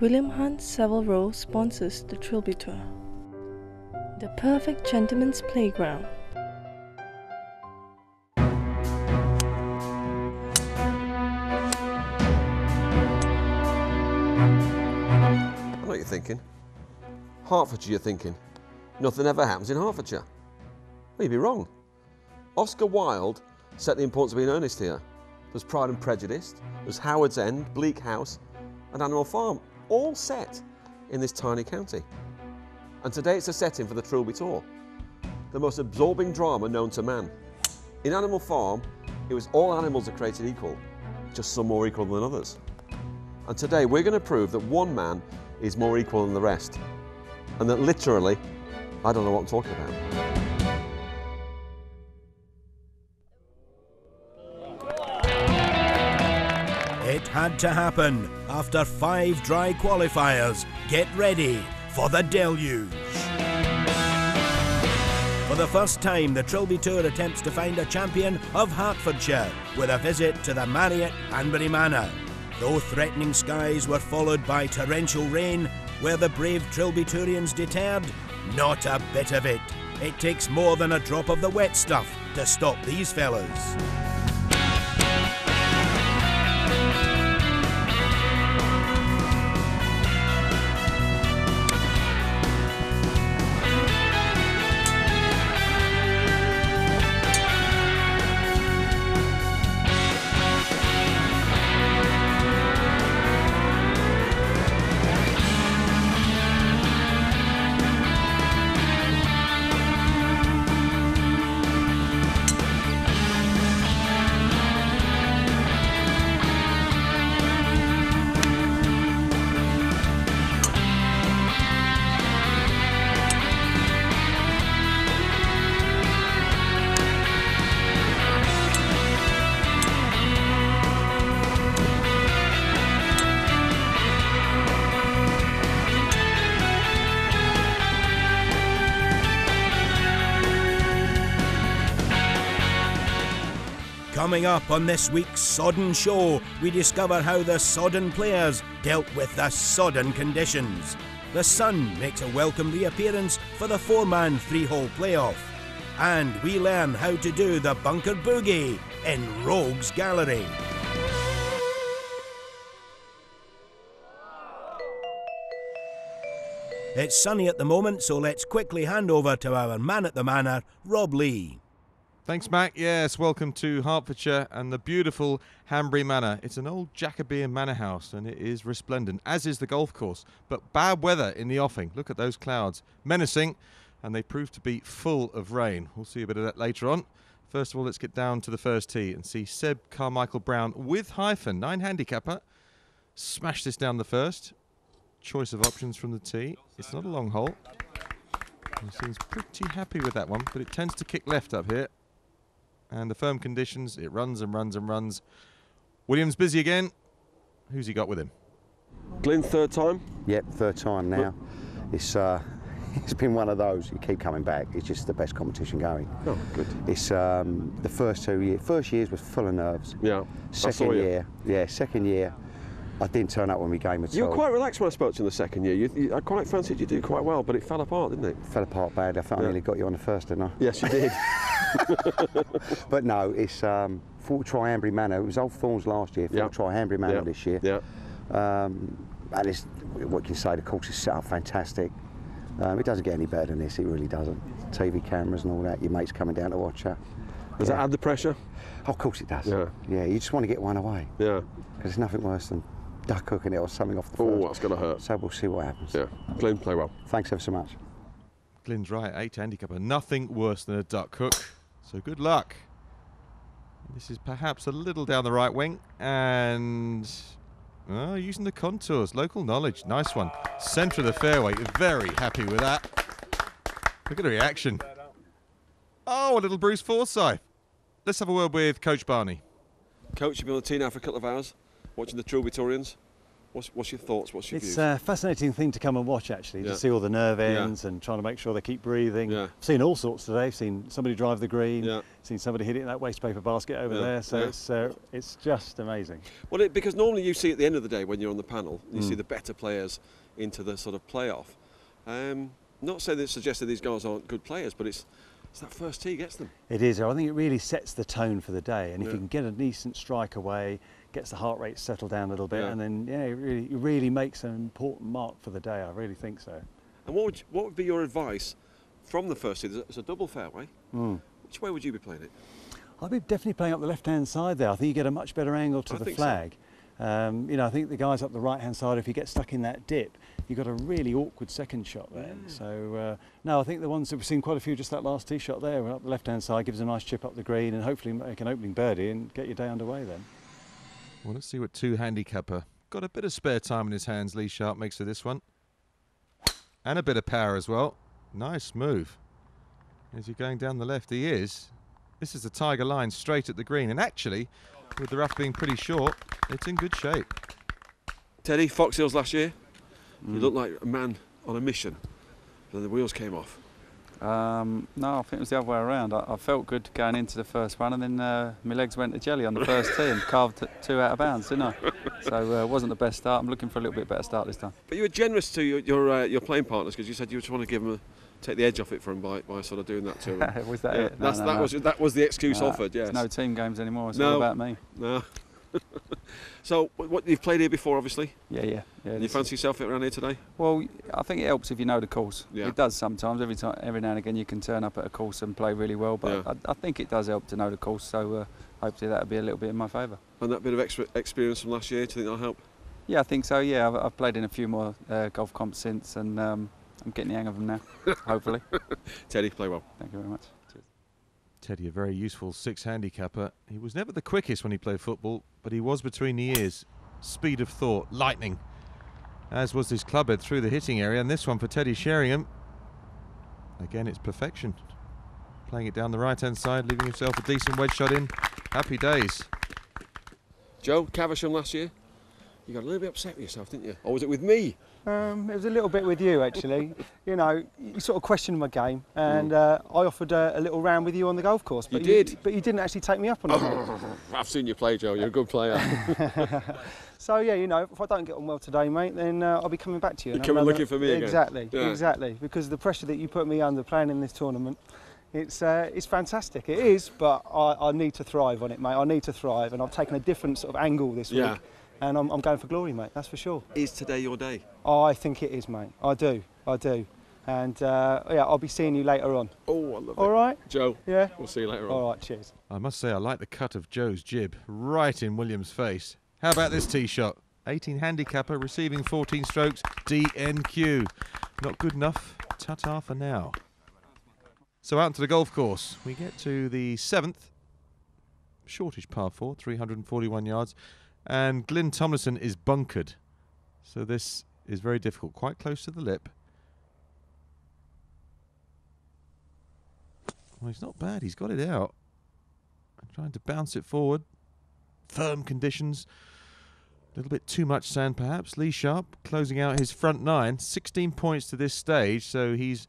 William Hunt Savile Row sponsors the Trilby Tour. The perfect gentleman's playground. I know what you're thinking. Hertfordshire, you're thinking. Nothing ever happens in Hertfordshire. Well, you'd be wrong. Oscar Wilde set the importance of being earnest here. There's Pride and Prejudice, there's Howard's End, Bleak House and Animal Farm, all set in this tiny county. And today it's a setting for the Trilby Tour, the most absorbing drama known to man. In Animal Farm, it was all animals are created equal, just some more equal than others. And today we're going to prove that one man is more equal than the rest, and that literally, I don't know what I'm talking about. It had to happen. After 5 dry qualifiers, get ready for the deluge. For the first time, the Trilby Tour attempts to find a champion of Hertfordshire with a visit to the Marriott Hanbury Manor. Though threatening skies were followed by torrential rain, were the brave Trilby Tourians deterred? Not a bit of it. It takes more than a drop of the wet stuff to stop these fellas. Coming up on this week's Sodden Show, we discover how the sodden players dealt with the sodden conditions. The sun makes a welcome reappearance for the 4-man 3-hole playoff. And we learn how to do the bunker boogie in Rogues Gallery. It's sunny at the moment, so let's quickly hand over to our man at the manor, Rob Lee. Thanks, Mac. Yes, welcome to Hertfordshire and the beautiful Hanbury Manor. It's an old Jacobean manor house and it is resplendent, as is the golf course. But bad weather in the offing. Look at those clouds. Menacing, and they prove to be full of rain. We'll see a bit of that later on. First of all, let's get down to the first tee and see Seb Carmichael Brown with hyphen, 9 handicapper. Smash this down the first. Choice of options from the tee. It's not a long hole. He seems pretty happy with that one, but it tends to kick left up here. And the firm conditions, it runs and runs and runs. Williams busy again. Who's he got with him? Glyn, third time? Yep, third time now. It's been one of those. You keep coming back. It's just the best competition going. Oh, good. It's the first years was full of nerves. Yeah. Second year, I didn't turn up when we game at all. You were quite relaxed when I spoke to you in the second year. I quite fancied you do quite well, but it fell apart, didn't it? Fell apart bad. I thought I nearly got you on the first, didn't I? Yes, you did. But no, it's thought we'd try Hanbury Manor. It was Old Thorns last year. Thought we'd try Hanbury Manor this year. Yeah. And it's, what can you say? The course is set up fantastic. It doesn't get any better than this. It really doesn't. TV cameras and all that. Your mates coming down to watch you. Does that add the pressure? Oh, of course it does. Yeah. Yeah. You just want to get one away. Yeah. Because there's nothing worse than duck hooking it or something off the first. Oh, that's going to hurt. So we'll see what happens. Yeah. Glyn, play well. Thanks ever so much. Glyn's right, 8 handicapper. Nothing worse than a duck hook. So good luck. This is perhaps a little down the right wing. And using the contours, local knowledge. Nice one. Centre of the fairway. Very happy with that. Look at the reaction. Oh, a little Bruce Forsyth. Let's have a word with Coach Barney. Coach, you've been on the tee now for a couple of hours, watching the Trilby Tourians. What's your thoughts? What's your views? It's a fascinating thing to come and watch, actually, to see all the nerve ends and trying to make sure they keep breathing. Yeah. I've seen all sorts today. I've seen somebody drive the green, Yeah. seen somebody hit it in that waste paper basket over there. So it's just amazing. Well, because normally you see at the end of the day when you're on the panel, you see the better players into the sort of playoff. Not saying that it suggests that these guys aren't good players, but it's that first tee gets them. It is. I think it really sets the tone for the day. And if you can get a decent strike away, gets the heart rate settled down a little bit, and then it really makes an important mark for the day. I really think so. And what would be your advice from the first tee? There's a double fairway. Which way would you be playing it? I'd be definitely playing up the left-hand side there. I think you get a much better angle to the flag. I think the guys up the right-hand side, if you get stuck in that dip, you've got a really awkward second shot there. So, no, I think the ones that we've seen quite a few, just that last tee shot there, up the left-hand side, gives a nice chip up the green and hopefully make an opening birdie and get your day underway then. Well, let's see what two handicapper. Got a bit of spare time in his hands, Lee Sharp makes for this one. And a bit of power as well. Nice move. As you're going down the left, he is. This is the tiger line straight at the green. And actually, with the rough being pretty short, it's in good shape. Teddy, Fox Hills last year, you looked like a man on a mission. Then the wheels came off. No, I think it was the other way around. I felt good going into the first one, and then my legs went to jelly on the first tee and carved 2 out of bounds, didn't I? So it wasn't the best start. I'm looking for a little bit better start this time. But you were generous to your playing partners because you said you were trying to give them take the edge off it for them by sort of doing that to them. Was that it? No, that was the excuse offered. Yes. There's no team games anymore. It's all about me. No. So, what you've played here before, obviously? Yeah. You fancy yourself around here today? Well, I think it helps if you know the course. Yeah. It does sometimes. Every now and again you can turn up at a course and play really well, but I think it does help to know the course, so hopefully that'll be a little bit in my favour. And that bit of extra experience from last year, do you think that'll help? Yeah, I think so, yeah. I've played in a few more golf comps since, and I'm getting the hang of them now, hopefully. Teddy, play well. Thank you very much. Cheers. Teddy, a very useful 6 handicapper. He was never the quickest when he played football, but he was between the ears. Speed of thought, lightning. As was his clubhead through the hitting area, and this one for Teddy Sheringham. Again, it's perfection. Playing it down the right-hand side, leaving himself a decent wedge shot in. Happy days. Joe, Caversham last year, you got a little bit upset with yourself, didn't you? Or was it with me? It was a little bit with you, actually. You know, you sort of questioned my game, and I offered a little round with you on the golf course. But you did. But you didn't actually take me up on it. I've seen you play, Joe. You're a good player. So, yeah, you know, if I don't get on well today, mate, then I'll be coming back to you. You're coming looking for me again. Exactly. Because the pressure that you put me under playing in this tournament, it's fantastic. It is, but I need to thrive on it, mate. I need to thrive, and I've taken a different sort of angle this week. And I'm going for glory, mate, that's for sure. Is today your day? Oh, I think it is, mate. I do. And yeah, I'll be seeing you later on. Oh, I love it. All right? Joe, yeah, we'll see you later on. All right, cheers. I must say I like the cut of Joe's jib right in William's face. How about this tee shot? 18 handicapper receiving 14 strokes, DNQ. Not good enough, ta-ta for now. So out into the golf course. We get to the 7th. Shortish par 4, 341 yards. And Glyn Tomlinson is bunkered. So this is very difficult, quite close to the lip. Well, he's not bad, he's got it out. Trying to bounce it forward. Firm conditions. A little bit too much sand perhaps. Lee Sharp closing out his front 9. 16 points to this stage, so he's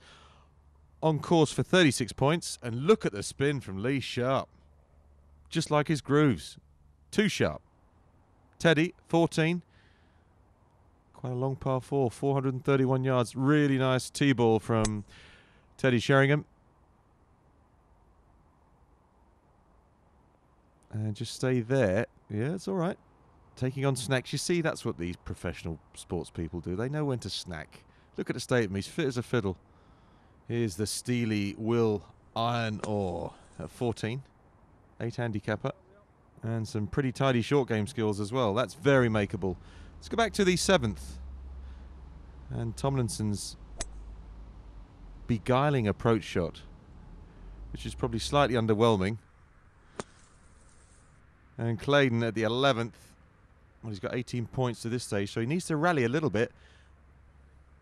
on course for 36 points. And look at the spin from Lee Sharp. Just like his grooves. Too sharp. Teddy, 14. Quite a long par 4, 431 yards. Really nice tee ball from Teddy Sheringham. And just stay there. Yeah, it's all right. Taking on snacks. You see, that's what these professional sports people do. They know when to snack. Look at the state of him. He's fit as a fiddle. Here's the Steely Will Iron Ore at 14. 8 handicapper. And some pretty tidy short game skills as well. That's very makeable. Let's go back to the 7th. And Tomlinson's beguiling approach shot, which is probably slightly underwhelming. And Clayton at the 11th. Well, he's got 18 points to this stage, so he needs to rally a little bit.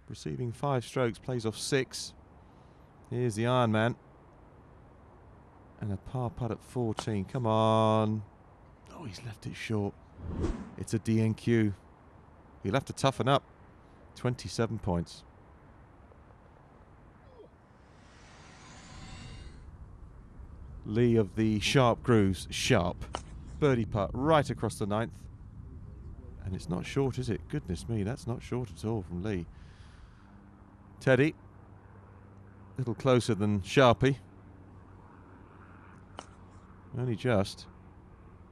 Receiving 5 strokes, plays off 6. Here's the Iron Man. And a par putt at 14. Come on. Oh, he's left it short. It's a DNQ. He'll have to toughen up. 27 points. Lee of the Sharp Grooves, sharp. Birdie putt right across the 9th. And it's not short, is it? Goodness me, that's not short at all from Lee. Teddy, a little closer than Sharpie. Only just,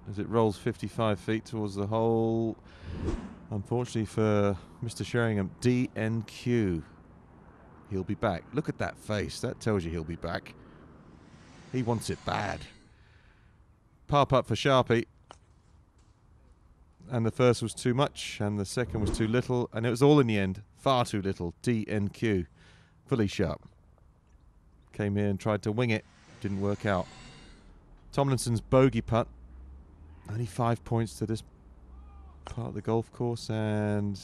as it rolls 55 feet towards the hole. Unfortunately for Mr. Sheringham, DNQ. He'll be back. Look at that face. That tells you he'll be back. He wants it bad. Par putt for Sharpie. And the first was too much, and the second was too little, and it was all in the end. Far too little. DNQ. Fully sharp. Came here and tried to wing it. Didn't work out. Tomlinson's bogey putt. Only 5 points to this part of the golf course, and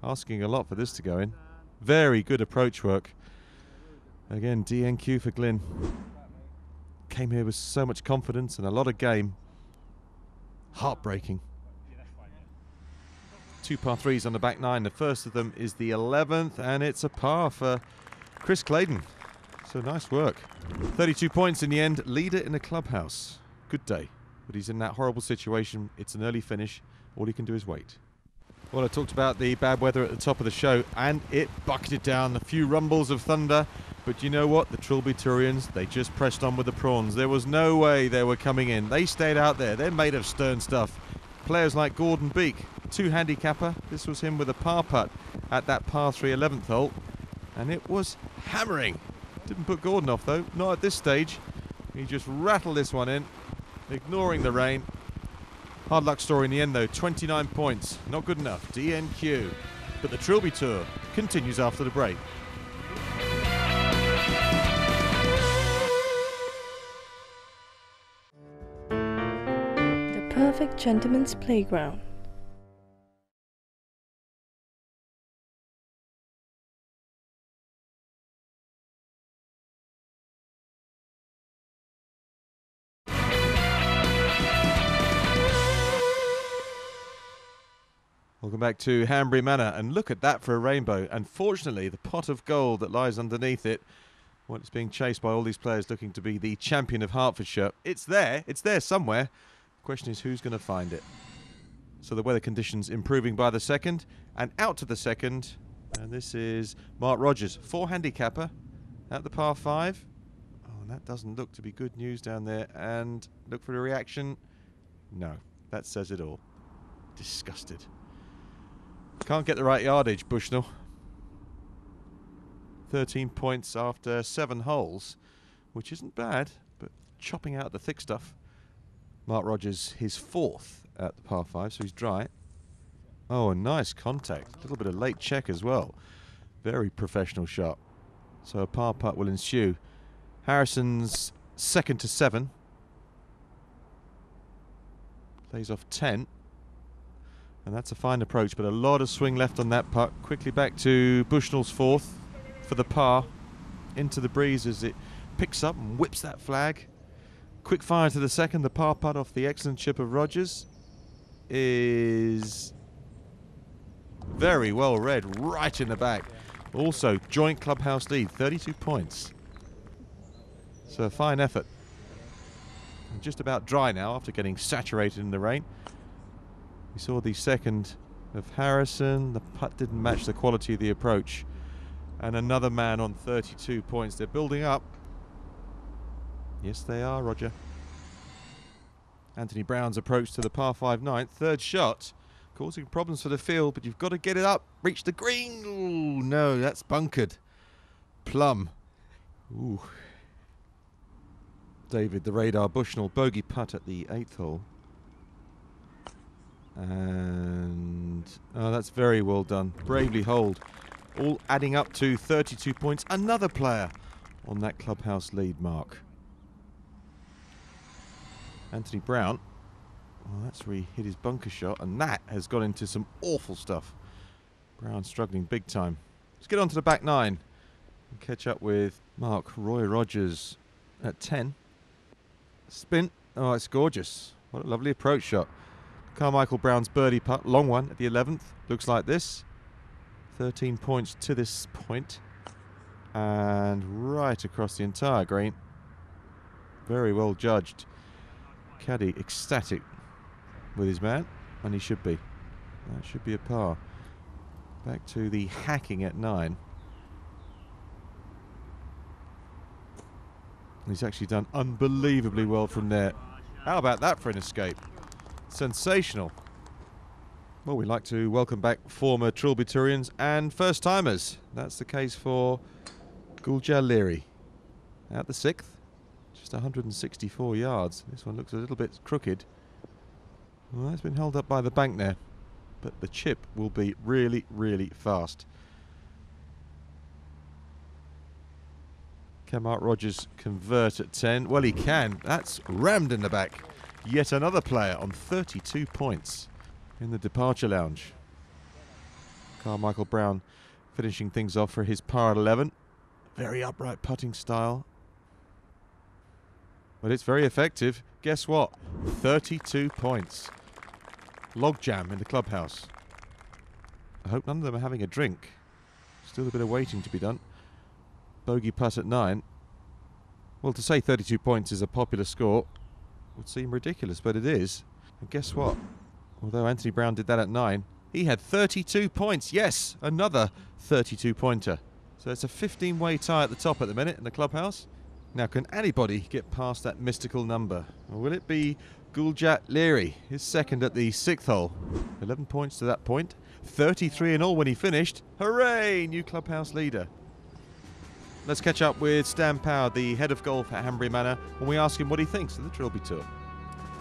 asking a lot for this to go in. Very good approach work. Again, DNQ for Glyn. Came here with so much confidence and a lot of game. Heartbreaking. 2 par 3s on the back 9. The first of them is the 11th, and it's a par for Chris Clayton. So nice work. 32 points in the end. Leader in the clubhouse. Good day. But he's in that horrible situation. It's an early finish. All he can do is wait. Well, I talked about the bad weather at the top of the show, and it bucketed down. A few rumbles of thunder. But you know what? The Trilby Turians, they just pressed on with the prawns. There was no way they were coming in. They stayed out there. They're made of stern stuff. Players like Gordon Beak, 2 handicapper. This was him with a par putt at that par 3 11th hole. And it was hammering. Didn't put Gordon off, though. Not at this stage. He just rattled this one in, ignoring the rain. Hard luck story in the end, though. 29 points. Not good enough. DNQ. But the Trilby Tour continues after the break. The perfect gentleman's playground. Welcome back to Hanbury Manor, and look at that for a rainbow. Unfortunately, the pot of gold that lies underneath it, well, it's being chased by all these players looking to be the champion of Hertfordshire. It's there somewhere. The question is who's going to find it. So the weather conditions improving by the second, and out to the second, and this is Mark Rogers, 4 handicapper at the par 5. Oh, and that doesn't look to be good news down there, and look for a reaction. No, that says it all. Disgusted. Can't get the right yardage, Bushnell. 13 points after 7 holes, which isn't bad, but chopping out the thick stuff. Mark Rogers, his 4th at the par 5, so he's dry. Oh, a nice contact. A little bit of late check as well. Very professional shot. So a par putt will ensue. Harrison's 2nd to 7. Plays off 10. And that's a fine approach, but a lot of swing left on that putt. Quickly back to Bushnell's 4th for the par. Into the breeze as it picks up and whips that flag. Quick fire to the second. The par putt off the excellent chip of Rogers is very well read, right in the back. Also, joint clubhouse lead, 32 points. So a fine effort. And just about dry now after getting saturated in the rain. We saw the second of Harrison. The putt didn't match the quality of the approach. And another man on 32 points. They're building up. Yes, they are, Roger. Anthony Brown's approach to the par 5 9th. 3rd shot, causing problems for the field, but you've got to get it up. Reach the green. Ooh, no, that's bunkered. Plum. Ooh. David, the radar Bushnell, bogey putt at the 8th hole. And oh, that's very well done. Bravely holed. All adding up to 32 points. Another player on that clubhouse lead mark. Anthony Brown. Well, that's where he hit his bunker shot, and that has got into some awful stuff. Brown struggling big time. Let's get on to the back 9 and catch up with Mark Roy Rogers at 10. Spin. Oh, it's gorgeous. What a lovely approach shot. Carmichael Brown's birdie putt, long one at the 11th, looks like this. 13 points to this point. And right across the entire green. Very well judged. Caddy ecstatic with his man, and he should be. That should be a par. Back to the hacking at 9. He's actually done unbelievably well from there. How about that for an escape? Sensational. Well, we'd like to welcome back former Trilby Tourians and first-timers. That's the case for Guljar Leary. At the 6th, just 164 yards. This one looks a little bit crooked. Well, it's been held up by the bank there, but the chip will be really, really fast. Can Mark Rogers convert at 10? Well, he can. That's rammed in the back. Yet another player on 32 points in the departure lounge. Carmichael Brown finishing things off for his par at 11. Very upright putting style. But it's very effective. Guess what? 32 points. Logjam in the clubhouse. I hope none of them are having a drink. Still a bit of waiting to be done. Bogey putt at 9. Well, to say 32 points is a popular score would seem ridiculous, but it is. And guess what? Although Anthony Brown did that at 9, he had 32 points. Yes, another 32-pointer. So it's a 15-way tie at the top at the minute in the clubhouse. Now, can anybody get past that mystical number? Or will it be Guljar Leary, his second at the 6th hole? 11 points to that point. 33 in all when he finished. Hooray! New clubhouse leader. Let's catch up with Stan Power, the head of golf at Hanbury Manor, when we ask him what he thinks of the Trilby Tour.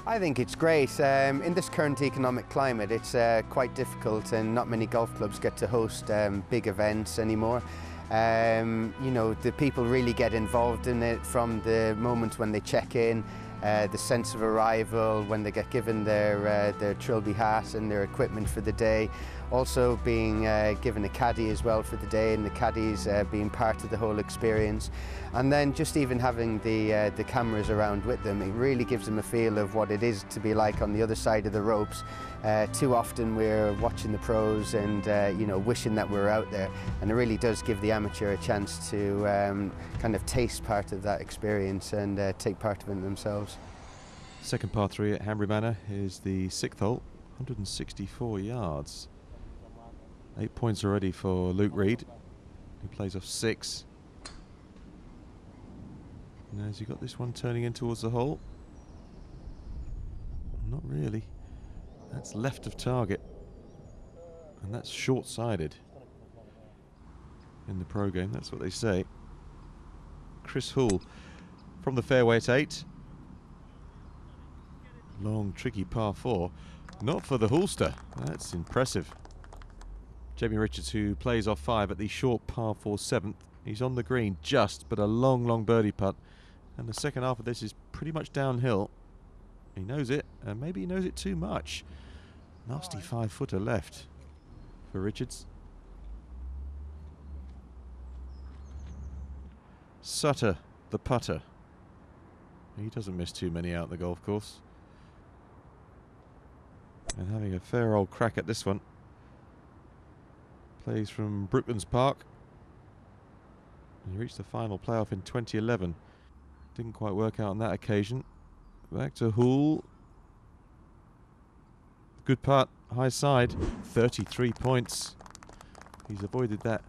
I think it's great. In this current economic climate, it's quite difficult, and not many golf clubs get to host big events anymore. You know, the people really get involved in it from the moment when they check in, the sense of arrival, when they get given their Trilby hat and their equipment for the day. Also being given a caddy as well for the day, and the caddies being part of the whole experience. And then just even having the cameras around with them, it really gives them a feel of what it is to be like on the other side of the ropes. Too often we're watching the pros and you know, wishing that we're out there, and it really does give the amateur a chance to kind of taste part of that experience and take part of it themselves. Second par 3 at Hanbury Manor is the 6th hole, 164 yards. 8 points already for Luke Reed, who plays off 6. Now, has he got this one turning in towards the hole? Not really. That's left of target, and that's short-sided in the pro game. That's what they say. Chris Hull from the fairway at 8. Long, tricky par 4. Not for the Hulster. That's impressive. Jamie Richards, who plays off 5 at the short par 4 7th. He's on the green just, but a long, long birdie putt. And the second half of this is pretty much downhill. He knows it, and maybe he knows it too much. Nasty 5-footer left for Richards. Sutter, the putter. He doesn't miss too many out the golf course. And having a fair old crack at this one. Plays from Brooklands Park. He reached the final playoff in 2011. Didn't quite work out on that occasion. Back to Hull. Good putt, high side, 33 points. He's avoided that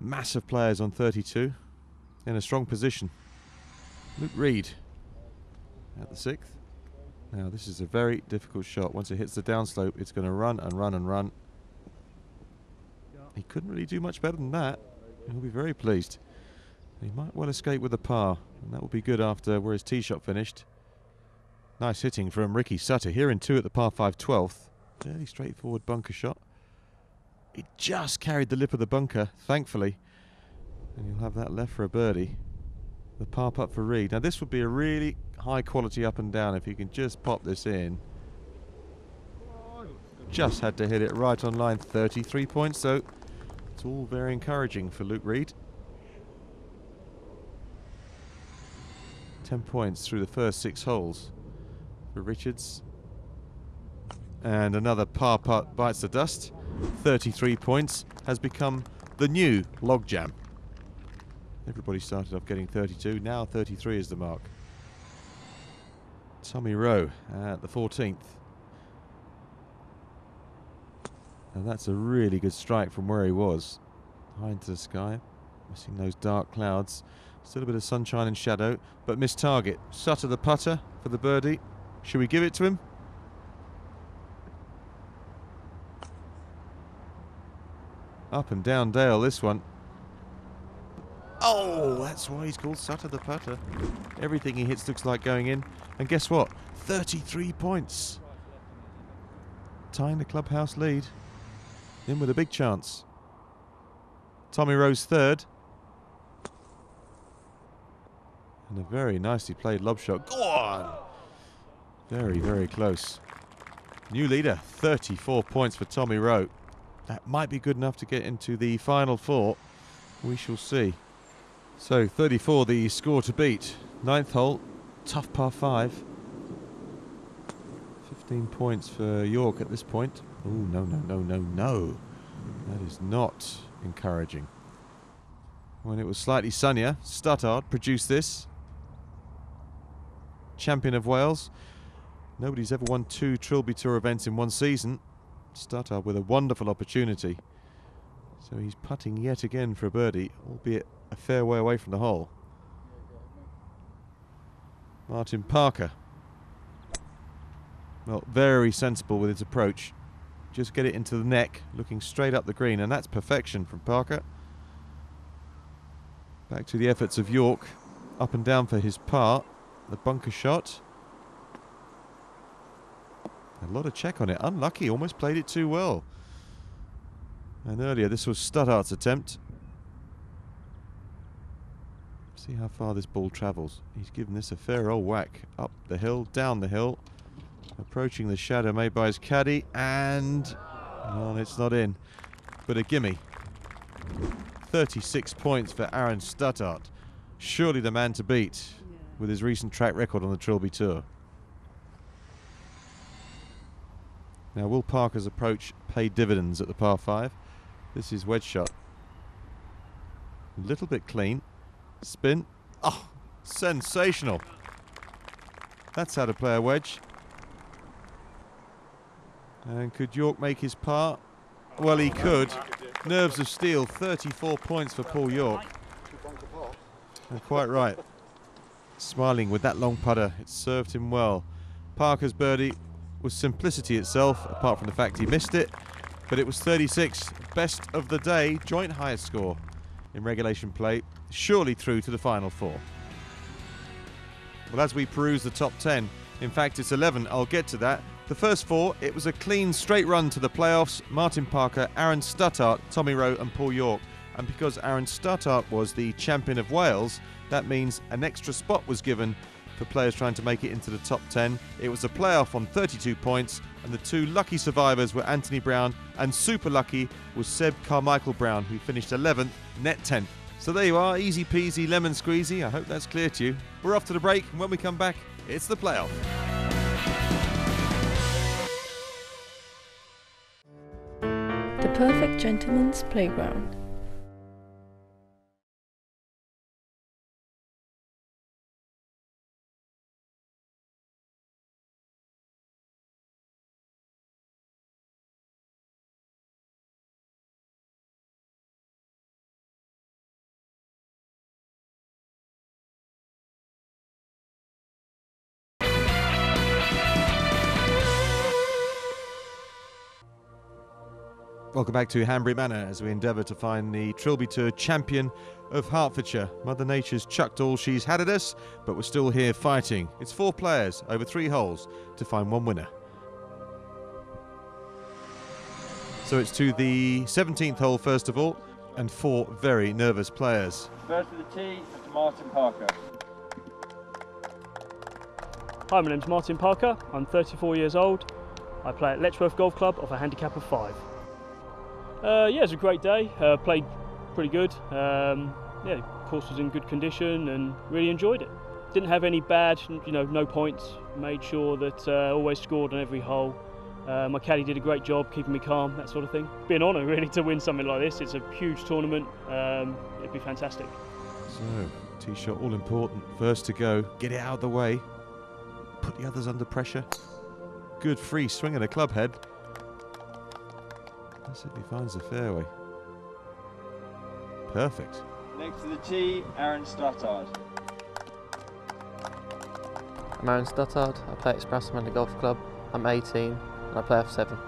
mass of players on 32. In a strong position. Luke Reed at the 6th. Now this is a very difficult shot. Once it hits the downslope, it's going to run and run and run. He couldn't really do much better than that. He'll be very pleased. He might well escape with a par, and that will be good after where his tee shot finished. Nice hitting from Ricky Sutter here in 2 at the par 5 12th. Fairly straightforward bunker shot. It just carried the lip of the bunker, thankfully. And you'll have that left for a birdie. The par putt for Reed. Now this would be a really high quality up and down if you can just pop this in. Just had to hit it right on line. 33 points, so it's all very encouraging for Luke Reed. 10 points through the first 6 holes for Richards. And another par putt bites the dust. 33 points has become the new logjam. Everybody started off getting 32, now 33 is the mark. Tommy Rowe at the 14th. And that's a really good strike from where he was. High into the sky, missing those dark clouds. Still a bit of sunshine and shadow, but missed target. Sutter the putter for the birdie. Should we give it to him? Up and down Dale, this one. Oh, that's why he's called Sutter the putter. Everything he hits looks like going in. And guess what? 33 points. Tying the clubhouse lead. In with a big chance. Tommy Rowe's third. And a very nicely played lob shot. Go on! Very, very close. New leader, 34 points for Tommy Rowe. That might be good enough to get into the final four. We shall see. So 34 the score to beat. Ninth hole, tough par 5. 15 points for York at this point. Oh, no, no, no, no, no. That is not encouraging. When it was slightly sunnier, Stuttard produced this. Champion of Wales. Nobody's ever won 2 Trilby Tour events in one season. Stuttard with a wonderful opportunity. So he's putting yet again for a birdie, albeit a fair way away from the hole. Martin Parker. Well, very sensible with his approach. Just get it into the neck, looking straight up the green, and that's perfection from Parker. Back to the efforts of York. Up and down for his par. The bunker shot. A lot of check on it. Unlucky, almost played it too well. And earlier this was Stuttard's attempt. See how far this ball travels. He's given this a fair old whack. Up the hill, down the hill. Approaching the shadow made by his caddy, and well, it's not in. But a gimme. 36 points for Aaron Stuttard. Surely the man to beat with his recent track record on the Trilby Tour. Now, will Parker's approach pay dividends at the par 5? This is wedge shot. A little bit clean. Spin. Oh, sensational. That's how to play a wedge. And could York make his par? Well, he could. Nerves of steel, 34 points for Paul York. And quite right. Smiling with that long putter, it served him well. Parker's birdie was simplicity itself, apart from the fact he missed it. But it was 36, best of the day, joint highest score in regulation play, surely through to the final 4. Well, as we peruse the top 10, in fact it's 11, I'll get to that. The first 4, it was a clean, straight run to the playoffs. Martin Parker, Aaron Stuttard, Tommy Rowe and Paul York. And because Aaron Stuttard was the champion of Wales, that means an extra spot was given for players trying to make it into the top 10. It was a playoff on 32 points, and the 2 lucky survivors were Anthony Brown, and super lucky was Seb Carmichael Brown, who finished 11th, net 10th. So there you are, easy peasy, lemon squeezy. I hope that's clear to you. We're off to the break, and when we come back, it's the playoff. The perfect gentleman's playground. Welcome back to Hanbury Manor as we endeavour to find the Trilby Tour champion of Hertfordshire. Mother Nature's chucked all she's had at us, but we're still here fighting. It's 4 players over 3 holes to find 1 winner. So it's to the 17th hole first of all, and 4 very nervous players. First to the tee, to Martin Parker. Hi, my name's Martin Parker. I'm 34 years old. I play at Letchworth Golf Club of a handicap of 5. Yeah, it was a great day. Played pretty good. Yeah, the course was in good condition and really enjoyed it. Didn't have any bad, no points. Made sure that always scored on every hole. My caddy did a great job keeping me calm, that sort of thing. It'd be an honour really to win something like this. It's a huge tournament. It'd be fantastic. So, tee shot all important. First to go, get it out of the way, put the others under pressure. Good free swing and a club head. That's it, he finds the fairway. Perfect. Next to the tee, Aaron Stuttard. I'm Aaron Stuttard. I play at Manor Golf Club. I'm 18 and I play F7.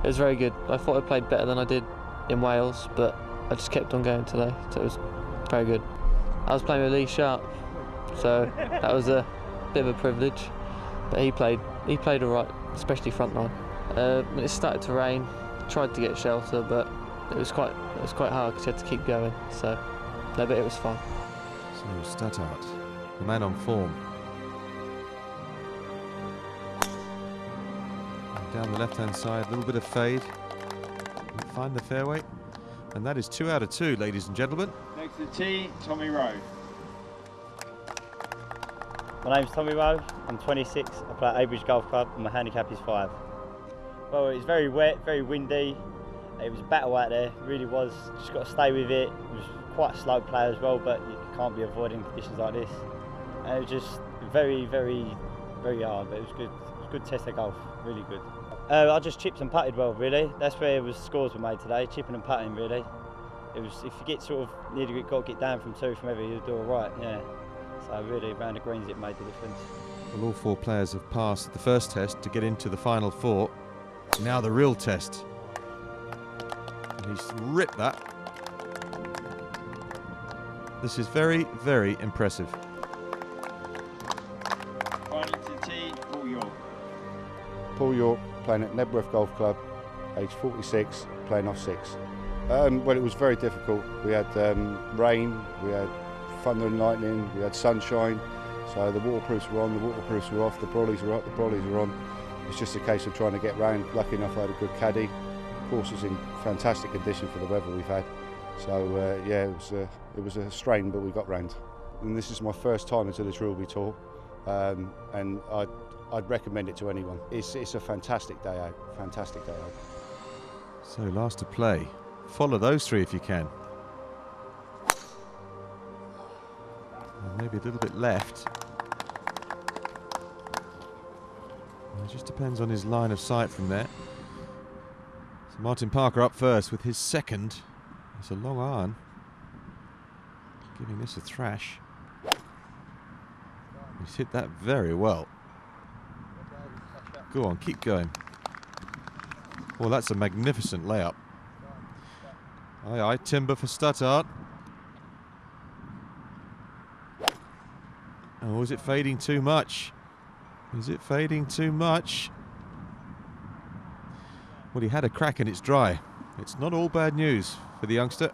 It was very good. I thought I played better than I did in Wales, but I just kept on going today, so it was very good. I was playing with Lee Sharp, so that was a bit of a privilege, but he played all right, especially front nine. When it started to rain, tried to get shelter, but it was quite hard because you had to keep going. So, no, but it was fun. So Stuttard, the man on form. And down the left-hand side, a little bit of fade. Find the fairway, and that is 2 out of 2, ladies and gentlemen. Next to the tee, Tommy Rowe. My name's Tommy Rowe. I'm 26. I play at Abridge Golf Club, and my handicap is 5. Well, it was very wet, very windy. It was a battle out there, it really was. Just got to stay with it. It was quite a slow play as well, but you can't be avoiding conditions like this. And it was just very, very, very hard, but it was good. It was a good test of golf, really good. I just chipped and putted well, really. That's where scores were made today, chipping and putting, really. It was, if you get sort of near the, got to get down from 2 from every, you'll do all right, yeah. So really, around the greens, it made the difference. Well, all 4 players have passed the first test to get into the final 4. Now the real test. And he's ripped that. This is very, very impressive. Finally to the tee, Paul York. Paul York, playing at Nebworth Golf Club, age 46, playing off 6. Well, it was very difficult. We had rain, we had thunder and lightning, we had sunshine, so the waterproofs were on, the waterproofs were off, the brollies were up, the brollies were on. It's just a case of trying to get round. Lucky enough I had a good caddy. The course was in fantastic condition for the weather we've had. So yeah, it was a strain, but we got round. And this is my first time into the Trilby Tour, and I'd recommend it to anyone. It's a fantastic day out, fantastic day out. So last to play. Follow those 3 if you can. And maybe a little bit left. It just depends on his line of sight from there. So Martin Parker up first with his second. It's a long iron. Giving this a thrash. He's hit that very well. Go on, keep going. Well, that's a magnificent layup. Aye, aye, timber for Stuttard. Oh, is it fading too much? Is it fading too much? Well, he had a crack and it's dry. It's not all bad news for the youngster.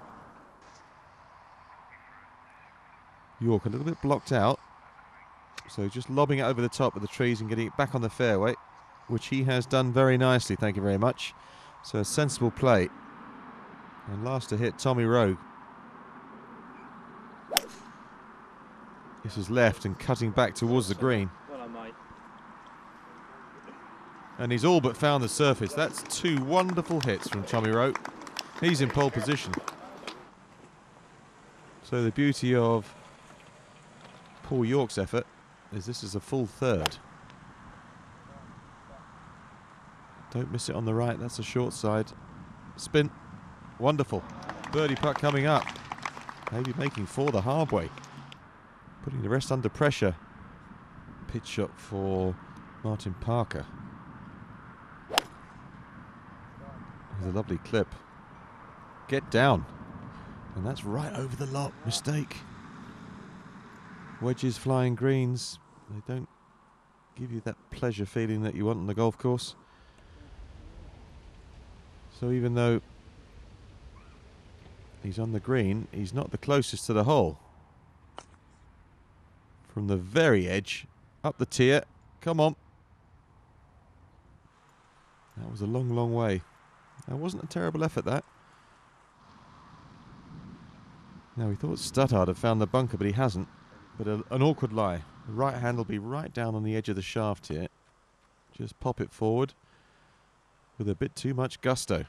York a little bit blocked out. So just lobbing it over the top of the trees and getting it back on the fairway, which he has done very nicely, thank you very much. So a sensible play. And last to hit, Tommy Rowe. This is left and cutting back towards the green. And he's all but found the surface. That's 2 wonderful hits from Tommy Rowe. He's in pole position. So the beauty of Paul York's effort is this is a full 3rd. Don't miss it on the right, that's a short side. Spin, wonderful. Birdie putt coming up. Maybe making 4 the hard way. Putting the rest under pressure. Pitch shot for Martin Parker. There's a lovely clip. Get down. And that's right over the lot. Mistake. Wedges, flying greens. They don't give you that pleasure feeling that you want on the golf course. So even though he's on the green, he's not the closest to the hole. From the very edge, up the tier. Come on. That was a long, long way. That wasn't a terrible effort, that. Now, we thought Stuttard had found the bunker, but he hasn't. But an awkward lie. The right hand will be right down on the edge of the shaft here. Just pop it forward. with a bit too much gusto.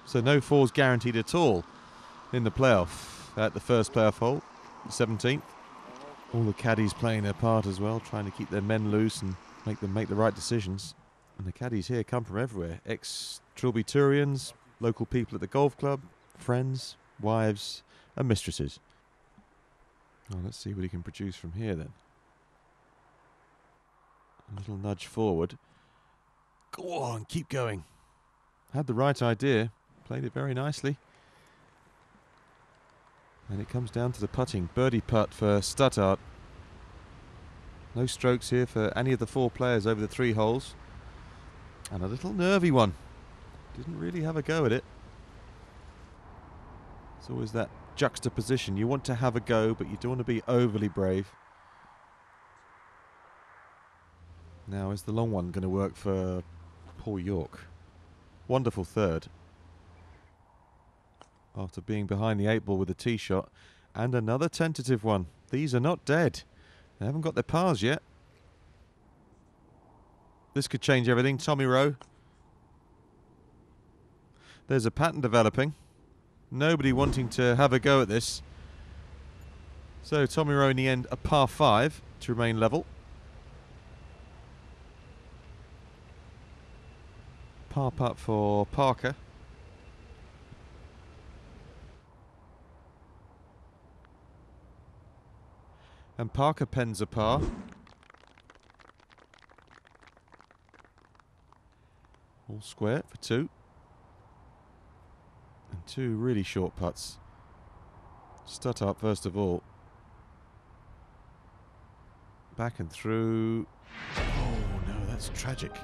So no fours guaranteed at all in the playoff at the first playoff hole, the 17th. All the caddies playing their part as well, trying to keep their men loose and make them make the right decisions. And the caddies here come from everywhere. Ex-Trilby Turians, local people at the golf club, friends, wives and mistresses. Oh, let's see what he can produce from here then. A little nudge forward. Go on, keep going. Had the right idea, played it very nicely. And it comes down to the putting. Birdie putt for Stuttard. No strokes here for any of the four players over the 3 holes. And a little nervy one. Didn't really have a go at it. It's always that juxtaposition. You want to have a go, but you don't want to be overly brave. Now, is the long one going to work for Paul York? Wonderful third. After being behind the 8 ball with a tee shot. And another tentative one. These are not dead. They haven't got their pars yet. This could change everything. Tommy Rowe. There's a pattern developing. Nobody wanting to have a go at this. So Tommy Rowe in the end a par 5 to remain level. Par putt for Parker. And Parker pens a par. All square for 2. And 2 really short putts. Stuttard first of all. Back and through. Oh no, that's tragic.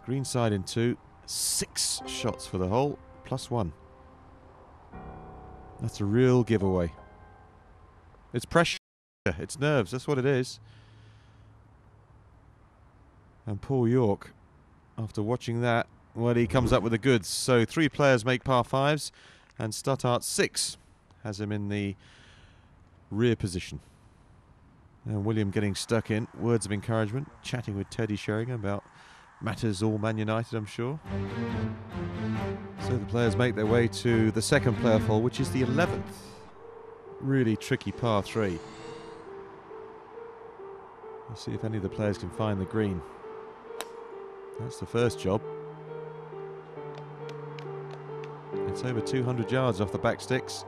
Green side in 2. 6 shots for the hole, +1. That's a real giveaway. It's pressure. It's nerves, that's what it is. And Paul York, after watching that, well, he comes up with the goods. So 3 players make par 5s, and Stuttard 6 has him in the rear position. And William getting stuck in, words of encouragement, chatting with Teddy Sheringham about matters all Man United, I'm sure. So the players make their way to the second playoff hole, which is the 11th. Really tricky par 3. We'll see if any of the players can find the green. That's the first job. It's over 200 yards off the back sticks.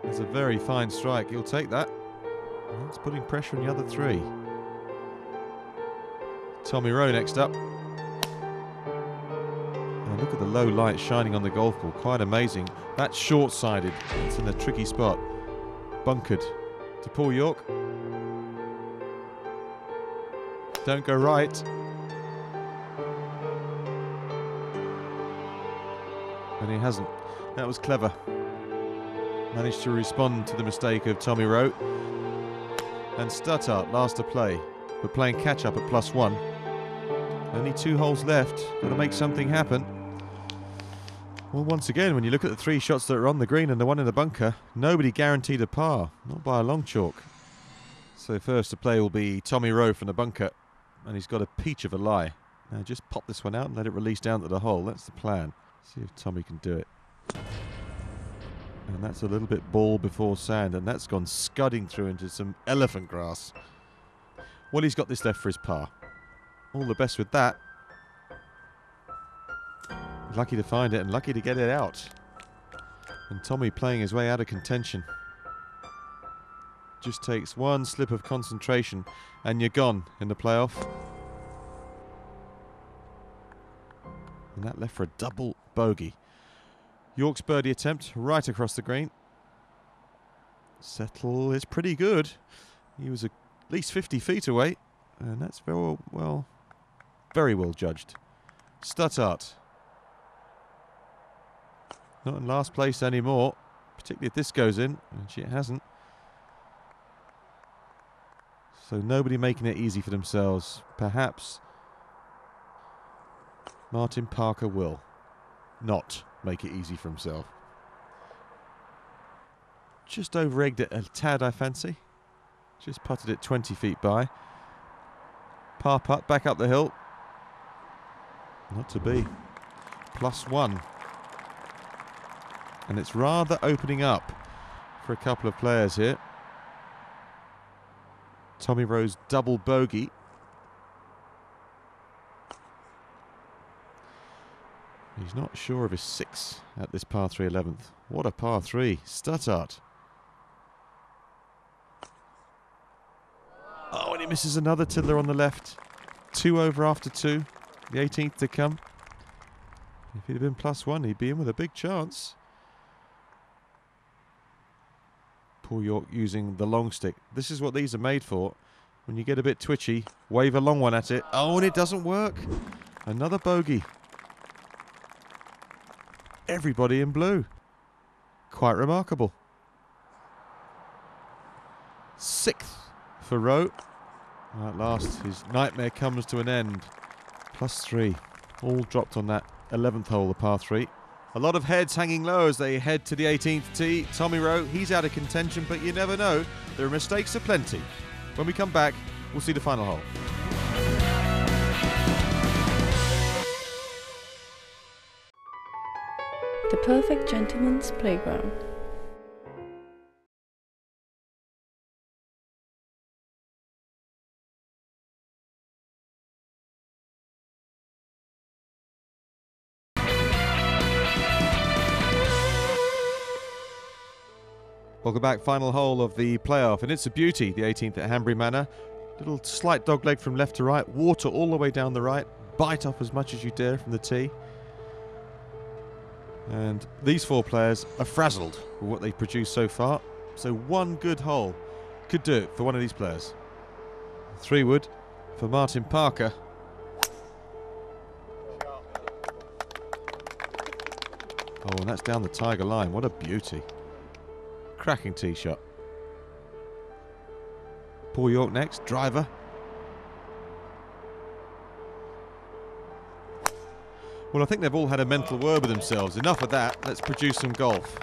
It's a very fine strike. He'll take that. That's putting pressure on the other 3. Tommy Rowe next up. And look at the low light shining on the golf ball. Quite amazing. That's short-sided. It's in a tricky spot. Bunkered to Paul York. Don't go right. And he hasn't. That was clever. Managed to respond to the mistake of Tommy Rowe. And Stuttard, last to play. We're playing catch-up at +1. Only 2 holes left. Got to make something happen. Well, once again, when you look at the 3 shots that are on the green and the 1 in the bunker, nobody guaranteed a par. Not by a long chalk. So first to play will be Tommy Rowe from the bunker. And he's got a peach of a lie. Now just pop this one out and let it release down to the hole. That's the plan. See if Tommy can do it. And that's a little bit ball before sand, and that's gone scudding through into some elephant grass. Well, he's got this left for his par. All the best with that. Lucky to find it and lucky to get it out. And Tommy playing his way out of contention. Just takes one slip of concentration and you're gone in the playoff. And that left for a double bogey. York's birdie attempt right across the green. Settle is pretty good. He was at least 50 feet away. And that's very well judged. Stuttard. Not in last place anymore. Particularly if this goes in, which it hasn't. So nobody making it easy for themselves. Perhaps Martin Parker will not make it easy for himself. Just over-egged it a tad, I fancy. Just putted it 20 feet by. Par putt back up the hill. Not to be. +1. And it's rather opening up for a couple of players here. Tommy Rowe's double bogey. He's not sure of his 6 at this par 3 11th. What a par 3. Stuttart. Oh, and he misses another tiddler on the left. 2 over after 2. The 18th to come. If he'd have been +1, he'd be in with a big chance. Paul York using the long stick. This is what these are made for. When you get a bit twitchy, wave a long one at it. Oh, and it doesn't work. Another bogey. Everybody in blue. Quite remarkable. 6th for Rowe. At last, his nightmare comes to an end. +3. All dropped on that 11th hole, the par 3. A lot of heads hanging low as they head to the 18th tee. Tommy Rowe, he's out of contention, but you never know. There are mistakes aplenty. When we come back, we'll see the final hole. The perfect gentleman's playground. Welcome back, final hole of the playoff, and it's a beauty, the 18th at Hanbury Manor. Little slight dogleg from left to right, water all the way down the right, bite off as much as you dare from the tee. And these 4 players are frazzled with what they've produced so far, so one good hole could do it for one of these players. 3 wood for Martin Parker. Oh, and that's down the Tiger line, what a beauty. Cracking tee shot. Paul York next, driver. Well, I think they've all had a mental word with themselves. Enough of that, let's produce some golf.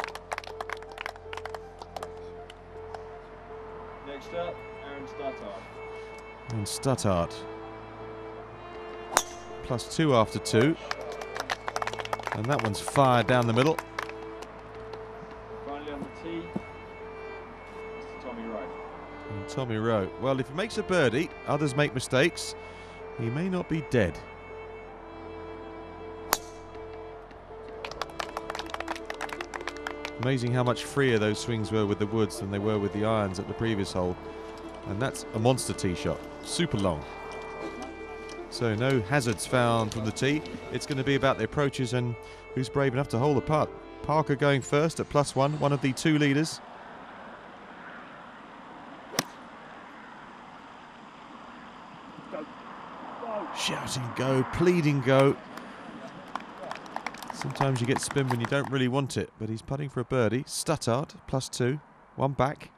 Next up, Aaron Stuttart. And Stuttart. +2 after 2. And that one's fired down the middle. Finally on the tee, Mr. Tommy Rowe. And Tommy Rowe. Well, if he makes a birdie, others make mistakes. He may not be dead. Amazing how much freer those swings were with the woods than they were with the irons at the previous hole. And that's a monster tee shot. Super long. So no hazards found from the tee. It's going to be about the approaches and who's brave enough to hold the putt. Parker going first at +1, one of the 2 leaders. Shouting go, pleading go. Sometimes you get spin when you don't really want it, but he's putting for a birdie. Stuttart, +2, 1 back.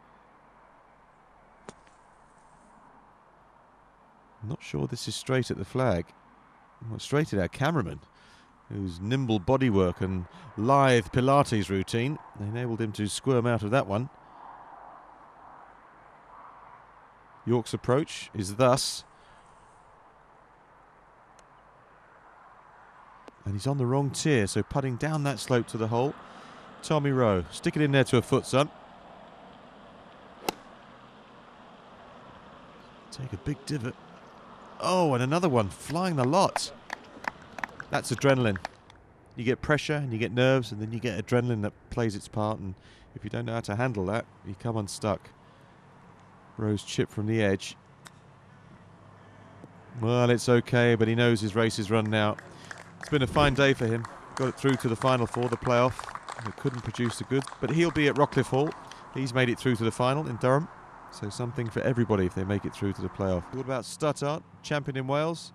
I'm not sure this is straight at the flag. Well, straight at our cameraman, whose nimble bodywork and lithe Pilates routine enabled him to squirm out of that one. York's approach is thus. And he's on the wrong tier, so putting down that slope to the hole. Tommy Rowe, stick it in there to a foot, son. Take a big divot. Oh, and another one, flying the lot. That's adrenaline. You get pressure and you get nerves, and then you get adrenaline that plays its part, and if you don't know how to handle that, you come unstuck. Rowe's chip from the edge. Well, it's okay, but he knows his race is run now. It's been a fine day for him. Got it through to the final 4, the playoff. He couldn't produce the good, but he'll be at Rockcliffe Hall. He's made it through to the final in Durham. So something for everybody if they make it through to the playoff. What about Stuttart, champion in Wales?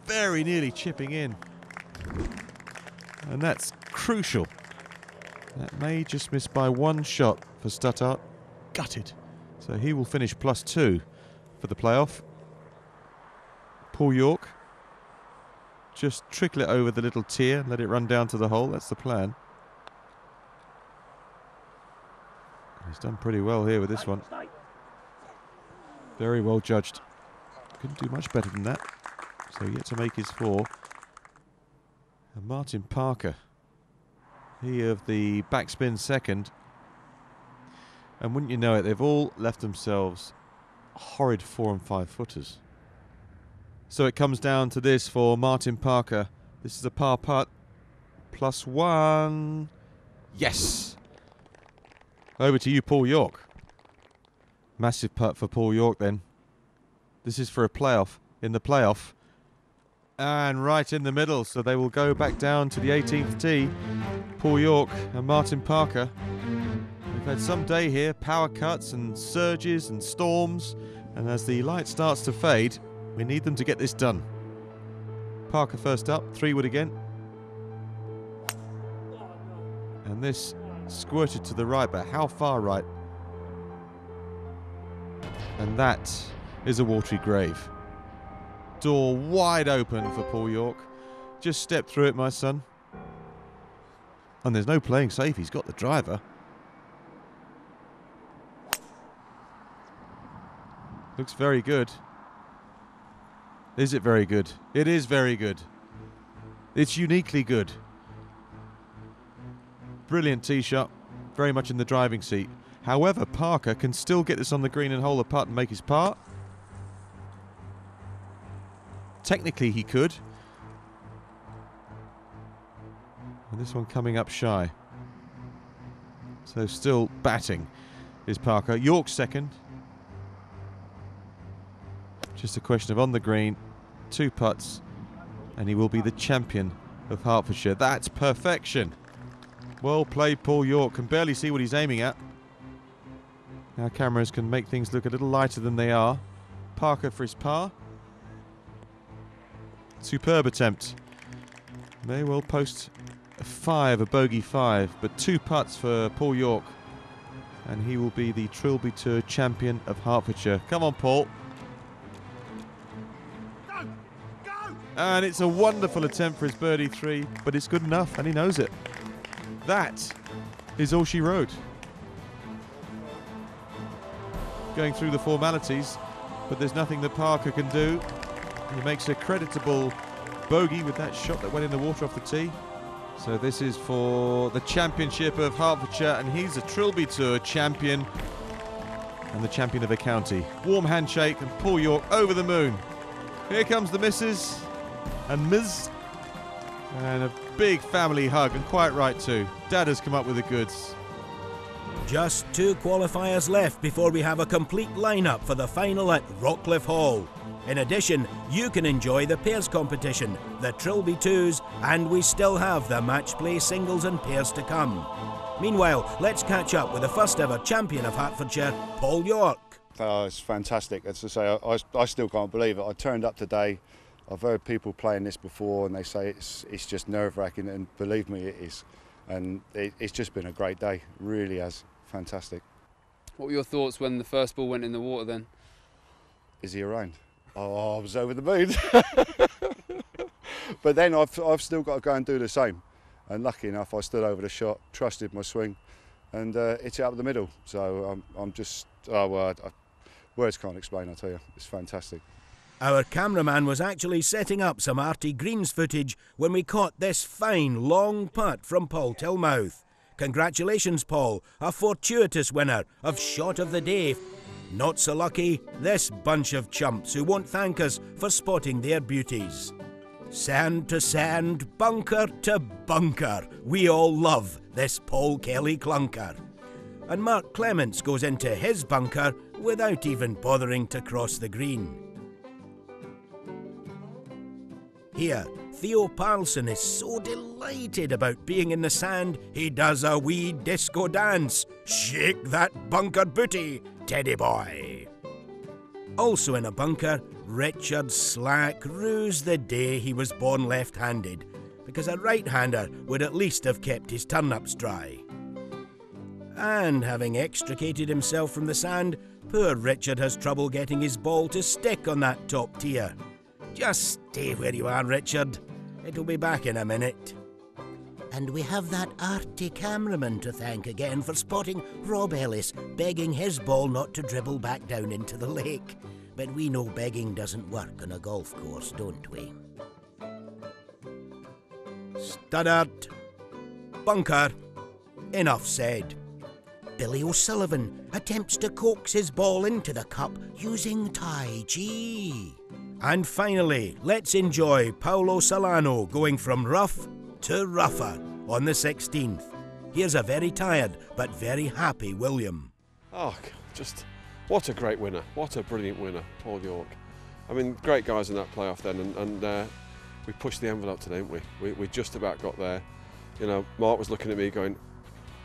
Very nearly chipping in. And that's crucial. That may just miss by 1 shot for Stuttart. Gutted. So he will finish +2 for the playoff. Paul York. Just trickle it over the little tier and let it run down to the hole. That's the plan. He's done pretty well here with this one. Very well judged. Couldn't do much better than that. So yet to make his 4. And Martin Parker, he of the backspin second. And wouldn't you know it, they've all left themselves horrid 4 and 5 footers. So it comes down to this for Martin Parker. This is a par putt. +1. Yes! Over to you, Paul York. Massive putt for Paul York then. This is for a playoff. In the playoff. And right in the middle. So they will go back down to the 18th tee. Paul York and Martin Parker. We've had some day here. Power cuts and surges and storms. And as the light starts to fade, we need them to get this done. Parker first up. 3-wood again. And this squirted to the right, but how far right? And that is a watery grave. Door wide open for Paul York. Just step through it, my son. And there's no playing safe. He's got the driver. Looks very good. Is it very good? It is very good. It's uniquely good. Brilliant tee shot. Very much in the driving seat. However, Parker can still get this on the green and hole the putt and make his par. Technically he could. And this one coming up shy. So still batting is Parker. York second. Just a question of on the green, 2 putts, and he will be the champion of Hertfordshire. That's perfection. Well played, Paul York. Can barely see what he's aiming at. Our cameras can make things look a little lighter than they are. Parker for his par. Superb attempt. May well post a 5, a bogey 5, but 2 putts for Paul York. And he will be the Trilby Tour champion of Hertfordshire. Come on, Paul. And it's a wonderful attempt for his birdie 3, but it's good enough, and he knows it. That is all she wrote. Going through the formalities, but there's nothing that Parker can do. He makes a creditable bogey with that shot that went in the water off the tee. So this is for the Championship of Hertfordshire, and he's a Trilby Tour champion and the champion of the county. Warm handshake, and Paul York over the moon. Here comes the missus and Ms. And a big family hug, and quite right too. Dad has come up with the goods. Just 2 qualifiers left before we have a complete lineup for the final at Rockcliffe Hall. In addition, you can enjoy the pairs competition, the Trilby Twos, and we still have the match play singles and pairs to come. Meanwhile, let's catch up with the first ever champion of Hertfordshire, Paul York. Oh, it's fantastic. As I say, I still can't believe it. I turned up today. I've heard people playing this before, and they say it's just nerve-wracking, and believe me, it is. And it's just been a great day. It really has. Fantastic. What were your thoughts when the first ball went in the water then? Is he around? Oh, I was over the moon. But then I've still got to go and do the same. And lucky enough, I stood over the shot, trusted my swing, and hit it up the middle. So I'm just, words can't explain, I tell you. It's fantastic. Our cameraman was actually setting up some Artie Greens footage when we caught this fine long putt from Paul Tilmouth. Congratulations, Paul, a fortuitous winner of Shot of the Day. Not so lucky, this bunch of chumps who won't thank us for spotting their beauties. Sand to sand, bunker to bunker, we all love this Paul Kelly clunker. And Mark Clements goes into his bunker without even bothering to cross the green. Here, Theo Parlson is so delighted about being in the sand, he does a wee disco dance. Shake that bunker booty, Teddy boy. Also in a bunker, Richard Slack rues the day he was born left-handed, because a right-hander would at least have kept his turnips dry. And having extricated himself from the sand, poor Richard has trouble getting his ball to stick on that top tier. Just stay where you are, Richard. It'll be back in a minute. And we have that arty cameraman to thank again for spotting Rob Ellis begging his ball not to dribble back down into the lake. but we know begging doesn't work on a golf course, don't we? Studdard. Bunker. Enough said. Billy O'Sullivan attempts to coax his ball into the cup using Tai Chi. And finally, let's enjoy Paolo Solano going from rough to rougher on the 16th. Here's a very tired but very happy William. Oh, just what a great winner. What a brilliant winner, Paul York. I mean, great guys in that playoff then, and we pushed the envelope today, didn't we? We just about got there. You know, Mark was looking at me going,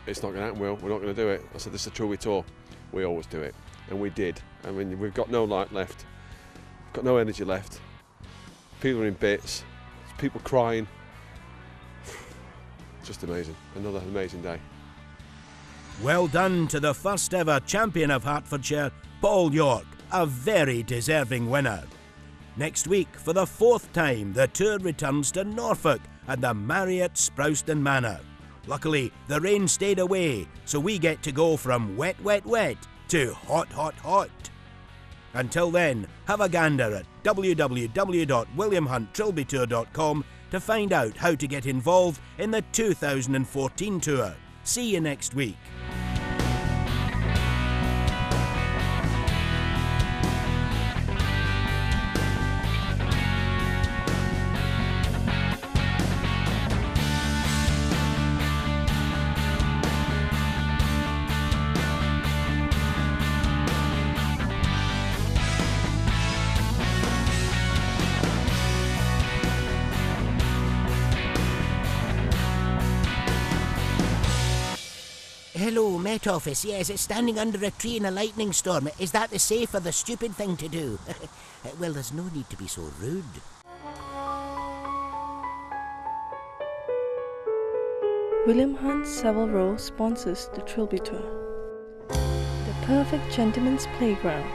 it's not going to happen, Will. We're not going to do it. I said, this is a Trilby tour. We always do it. And we did. I mean, we've got no light left. We've got no energy left. People are in bits. There's people crying. Just amazing. Another amazing day. Well done to the first ever champion of Hertfordshire, Paul York, a very deserving winner. Next week, for the 4th time, the tour returns to Norfolk at the Marriott Sprowston Manor. Luckily, the rain stayed away, so we get to go from wet, wet, wet to hot, hot, hot. Until then, have a gander at www.williamhunttrilbytour.com to find out how to get involved in the 2014 tour. See you next week. Hello, Met Office. Yes, it's standing under a tree in a lightning storm. Is that the safe or the stupid thing to do? Well, there's no need to be so rude. William Hunt Savile sponsors the Trilby Tour. The perfect gentleman's playground.